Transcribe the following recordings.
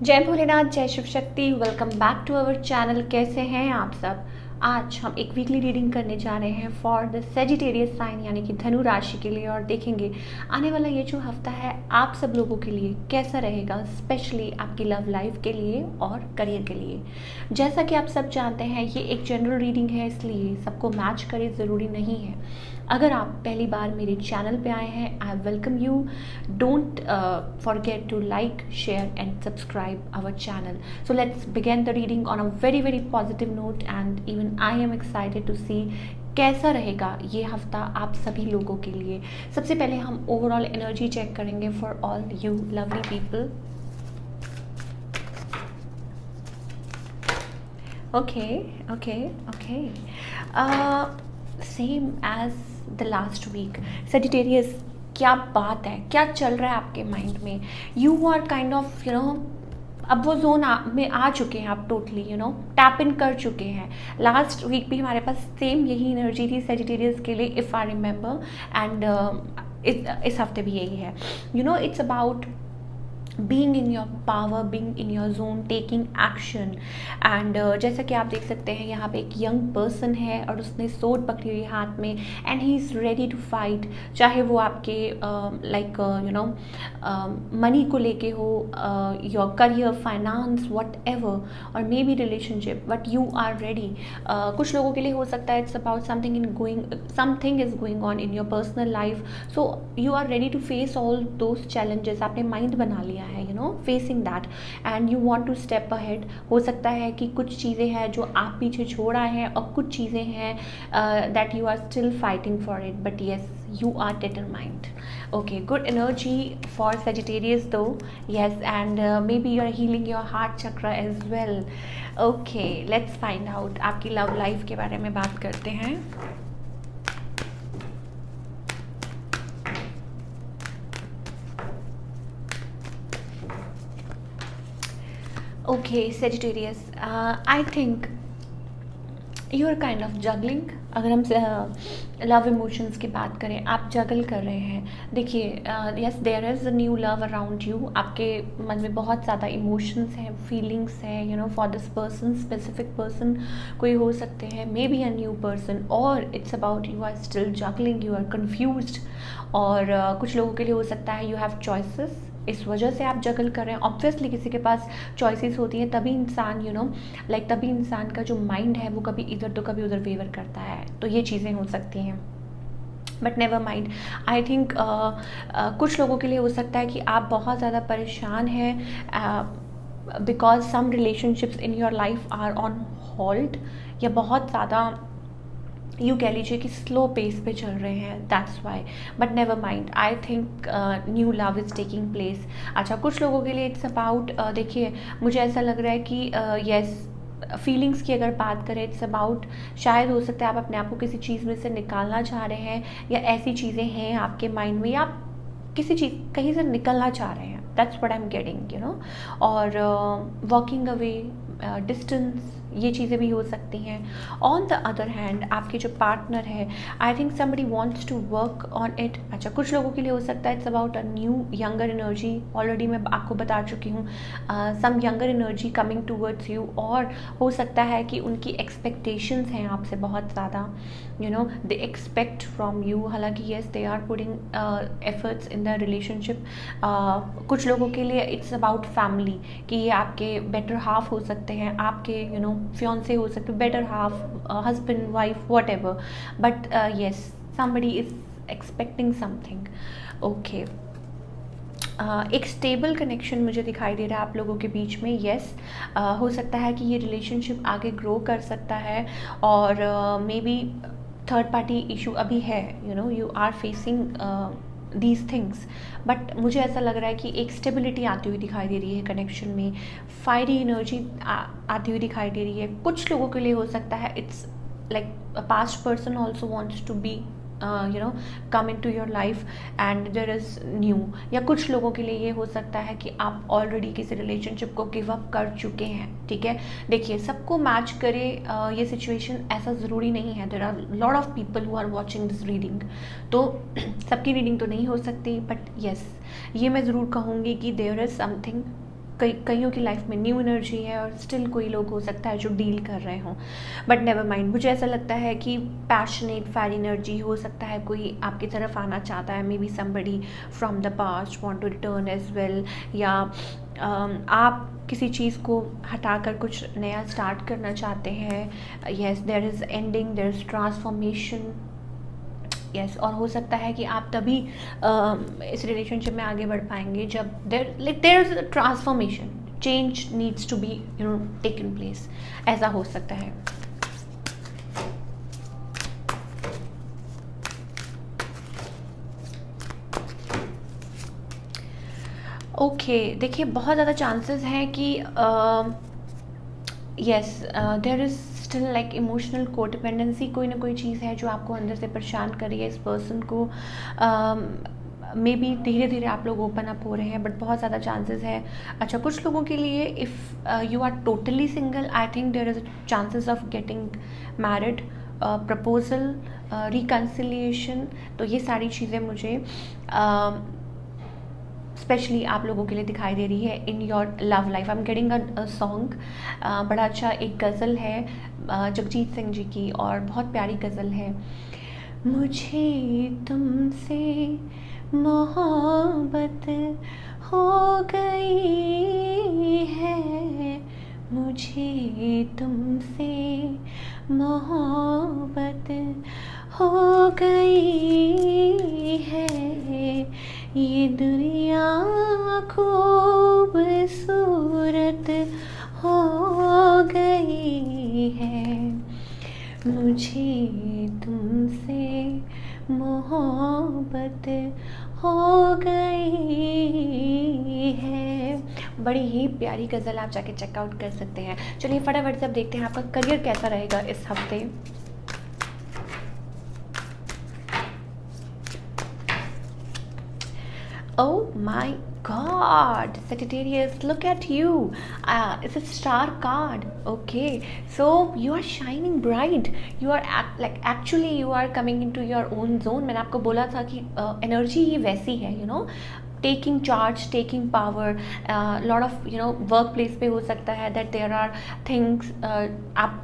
जय भोलेनाथ, जय Shiv Shakti. Welcome back to our channel. कैसे हैं आप सब। आज हम एक वीकली रीडिंग करने जा रहे हैं फॉर द सेजिटेरियस साइन यानी कि धनु राशि के लिए, और देखेंगे आने वाला ये जो हफ्ता है आप सब लोगों के लिए कैसा रहेगा, स्पेशली आपकी लव लाइफ के लिए और करियर के लिए। जैसा कि आप सब जानते हैं ये एक जनरल रीडिंग है, इसलिए सबको मैच करे ज़रूरी नहीं है। अगर आप पहली बार मेरे चैनल पे आए हैं, I welcome you. Don't forget to like, share and subscribe our channel. So let's begin the reading on a very positive note, and even I am excited to see कैसा रहेगा ये हफ्ता आप सभी लोगों के लिए। सबसे पहले हम ओवरऑल एनर्जी चेक करेंगे for all you lovely people. Okay. Same as the last week Sagittarius, क्या बात है, क्या चल रहा है आपके माइंड में। यू आर काइंड ऑफ अब वो जोन में आ चुके हैं आप, टोटली टैप इन कर चुके हैं। लास्ट वीक भी हमारे पास सेम यही एनर्जी थी सेजिटेरियस के लिए, इफ़ आई रिमेंबर, एंड इस हफ्ते भी यही है। It's about being in your power, being in your zone, taking action. And जैसा कि आप देख सकते हैं यहाँ पे एक यंग पर्सन है और उसने सोड पकड़ी हुई है हाथ में, and he is ready to fight. चाहे वो आपके लाइक मनी को लेके हो, your career, finance, whatever, और maybe relationship, but you are ready. कुछ लोगों के लिए हो सकता है it's about something is going on in your personal life, so you are ready to face all those challenges. आपने mind बना लिया है facing that, and you want to step ahead. हो सकता है कि कुछ चीज़ें हैं जो आप पीछे छोड़ आए हैं, और कुछ चीज़ें हैं that you are still fighting for it, but yes you are determined. Okay, good energy for Sagittarius though. Yes, and maybe you are healing your heart chakra as well. Okay, let's find out. आपकी love life के बारे में बात करते हैं। Okay, Sagittarius, I think you are kind of juggling. अगर हम love emotions की बात करें, आप जगल कर रहे हैं। देखिए, yes there is a new love around you. आपके मन में बहुत ज़्यादा इमोशंस हैं, फीलिंग्स हैं, for this person, specific person कोई हो सकते हैं, maybe a new person, और it's about you are still juggling, you are confused. और कुछ लोगों के लिए हो सकता है यू हैव चॉइसेस, इस वजह से आप जगल कर रहे हैं। ऑब्वियसली किसी के पास चॉइसेस होती हैं, तभी इंसान तभी इंसान का जो माइंड है वो कभी इधर तो कभी उधर वेवर करता है, तो ये चीज़ें हो सकती हैं। But never mind, I think कुछ लोगों के लिए हो सकता है कि आप बहुत ज़्यादा परेशान हैं because some relationships in your life are on hold, या बहुत ज़्यादा यू कह लीजिए कि स्लो पेस पे चल रहे हैं, that's why. But never mind, I think new love is taking place. अच्छा, कुछ लोगों के लिए इट्स अबाउट, देखिए मुझे ऐसा लग रहा है कि यस फीलिंग्स की अगर बात करें, इट्स अबाउट, शायद हो सकता है आप अपने आप को किसी चीज़ में से निकालना चाह रहे हैं, या ऐसी चीज़ें हैं आपके माइंड में, या आप किसी चीज़ कहीं से निकलना चाह रहे हैं, that's what I am getting, और वॉकिंग अवे, डिस्टेंस, ये चीज़ें भी हो सकती हैं। ऑन द अदर हैंड, आपके जो पार्टनर है, I think somebody wants to work on it. अच्छा, कुछ लोगों के लिए हो सकता है it's about a new younger energy. Already मैं आपको बता चुकी हूँ, some younger energy coming towards you, और हो सकता है कि उनकी एक्सपेक्टेशंस हैं आपसे बहुत ज़्यादा, दे एक्सपेक्ट फ्रॉम यू। हालांकि yes they are putting efforts in the relationship. कुछ लोगों के लिए इट्स अबाउट फैमिली, कि ये आपके बेटर हाफ हो सकते हैं, आपके फियांसे हो सकते हैं, better half, husband, wife, what ever, but yes somebody is expecting something. Okay, एक स्टेबल कनेक्शन मुझे दिखाई दे रहा है आप लोगों के बीच में। येस, हो सकता है कि ये रिलेशनशिप आगे ग्रो कर सकता है, और maybe third party issue अभी है, you are facing these things, but मुझे ऐसा लग रहा है कि एक स्टेबिलिटी आती हुई दिखाई दे रही है कनेक्शन में, फायरी एनर्जी आती हुई दिखाई दे रही है। कुछ लोगों के लिए हो सकता है it's like a past person also wants to be come into your life and there is new, या कुछ लोगों के लिए ये हो सकता है कि आप ऑलरेडी किसी रिलेशनशिप को गिव अप कर चुके हैं। ठीक है, देखिए सबको मैच करे ये सिचुएशन, ऐसा ज़रूरी नहीं है। There are lot of people who are watching this reading, तो सबकी रीडिंग तो नहीं हो सकती, बट येस ये मैं ज़रूर कहूँगी कि देयर इज़ समथिंग कईयों की लाइफ में न्यू एनर्जी है और स्टिल कोई लोग हो सकता है जो डील कर रहे हों, बट नेवर माइंड। मुझे ऐसा लगता है कि पैशनेट फायर एनर्जी हो सकता है, कोई आपकी तरफ आना चाहता है, maybe somebody from the past want to return as well, या आप किसी चीज़ को हटाकर कुछ नया स्टार्ट करना चाहते हैं। Yes, there is ending, there is transformation. Yes, और हो सकता है कि आप तभी इस रिलेशनशिप में आगे बढ़ पाएंगे जब there is transformation, change needs to be taken place, ऐसा हो सकता है। ओके, देखिए बहुत ज़्यादा चांसेस हैं कि yes, there is still like emotional codependency, कोई ना कोई चीज़ है जो आपको अंदर से परेशान कर रही है इस पर्सन को। मे बी धीरे धीरे आप लोग ओपन अप हो रहे हैं, बट बहुत ज़्यादा चांसेस है। अच्छा, कुछ लोगों के लिए if you are totally single, I think there is chances of getting married, proposal, reconciliation. तो ये सारी चीज़ें मुझे स्पेशली आप लोगों के लिए दिखाई दे रही है in your love life. I am getting a song, बड़ा अच्छा एक गज़ल है जगजीत सिंह जी की, और बहुत प्यारी गज़ल है। मुझे तुमसे मोहब्बत हो गई है, मुझे तुमसे मोहब्बत हो गई है, ये दुनिया खूबसूरत हो गई है, मुझे तुमसे मोहब्बत हो गई है। बड़ी ही प्यारी गज़ल, आप जाके चेकआउट कर सकते हैं। चलिए फटाफट से अब देखते हैं आपका करियर कैसा रहेगा इस हफ्ते। Oh my God, Sagittarius, look at you. It's a star card. Okay, so you are shining bright. You are actually you are coming into your own zone. मैंने आपको बोला था कि एनर्जी ही वैसी है, you know, taking charge, taking power. Lot of work place पे हो सकता है दैट देयर आर थिंग्स आप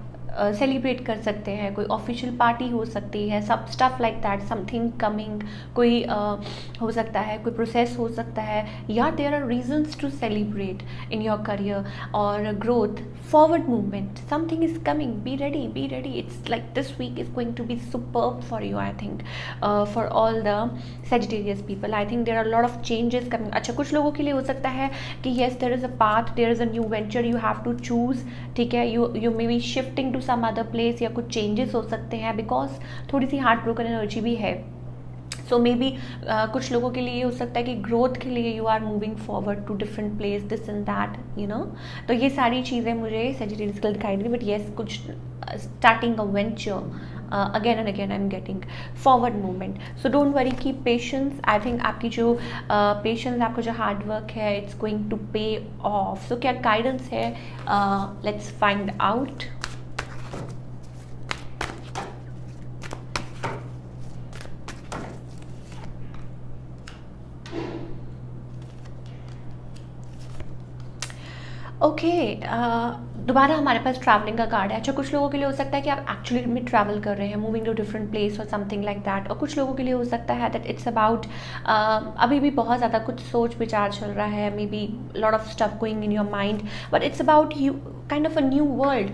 सेलिब्रेट कर सकते हैं, कोई ऑफिशियल पार्टी हो सकती है, सब stuff like that, something coming, कोई हो सकता है, कोई प्रोसेस हो सकता है, या there are reasons to celebrate in your career और growth, forward movement, something is coming, be ready. It's like this week is going to be superb for you, I think, for all the Sagittarius people. I think there are lot of changes coming. अच्छा, कुछ लोगों के लिए हो सकता है कि yes, there is a path, there is a new venture, you have to choose, ठीक है, you may be shifting to some other place, या कुछ चेंजेस हो सकते हैं, बिकॉज थोड़ी सी हार्ट ब्रोकन एनर्जी भी है। सो मे बी कुछ लोगों के लिए ये हो सकता है कि ग्रोथ के लिए you are moving forward to different place, this and that, तो ये सारी चीज़ें मुझे सेजिटेरियस को दिखाई दी। बट येस, कुछ starting a venture, again and again I am getting forward movement. So don't worry, keep patience. I think आपकी जो पेशेंस, आपका जो हार्ड वर्क है, it's going to pay off. So क्या गाइडेंस है, लेट्स फाइंड आउट। ओके, दोबारा हमारे पास travelling का कार्ड है। अच्छा, कुछ लोगों के लिए हो सकता है कि आप एक्चुअली में ट्रैवल कर रहे हैं, मूविंग टू डिफरेंट प्लेस और समथिंग लाइक दैट, और कुछ लोगों के लिए हो सकता है दैट इट्स अबाउट अभी भी बहुत ज़्यादा कुछ सोच विचार चल रहा है, maybe lot of stuff going in your mind, but it's about you, kind of a new world.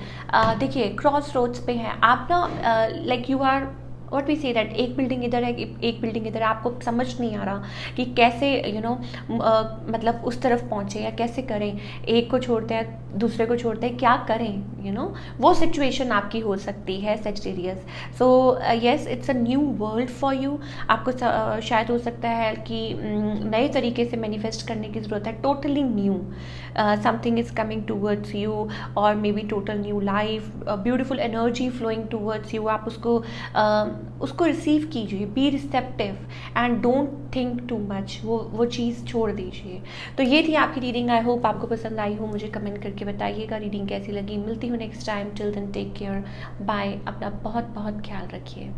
देखिए, क्रॉस रोड्स पे हैं आप ना, like you are what we say that, एक बिल्डिंग इधर है, एक बिल्डिंग इधर है, आपको समझ नहीं आ रहा कि कैसे मतलब उस तरफ पहुँचे या कैसे करें, एक को छोड़ते हैं दूसरे को छोड़ते हैं, क्या करें, वो सिचुएशन आपकी हो सकती है Sagittarius. So yes, it's a new world for you. आपको शायद हो सकता है कि नए तरीके से मैनिफेस्ट करने की ज़रूरत है, totally new something is coming towards you, और maybe total new life, beautiful energy flowing towards you. आप उसको रिसीव कीजिए, be receptive and don't think too much, वो चीज़ छोड़ दीजिए। तो ये थी आपकी रीडिंग। आई होप आपको पसंद आई हो, मुझे कमेंट करके बताइएगा रीडिंग कैसी लगी। मिलती हूँ next time, till then take care, bye. अपना बहुत बहुत ख्याल रखिए।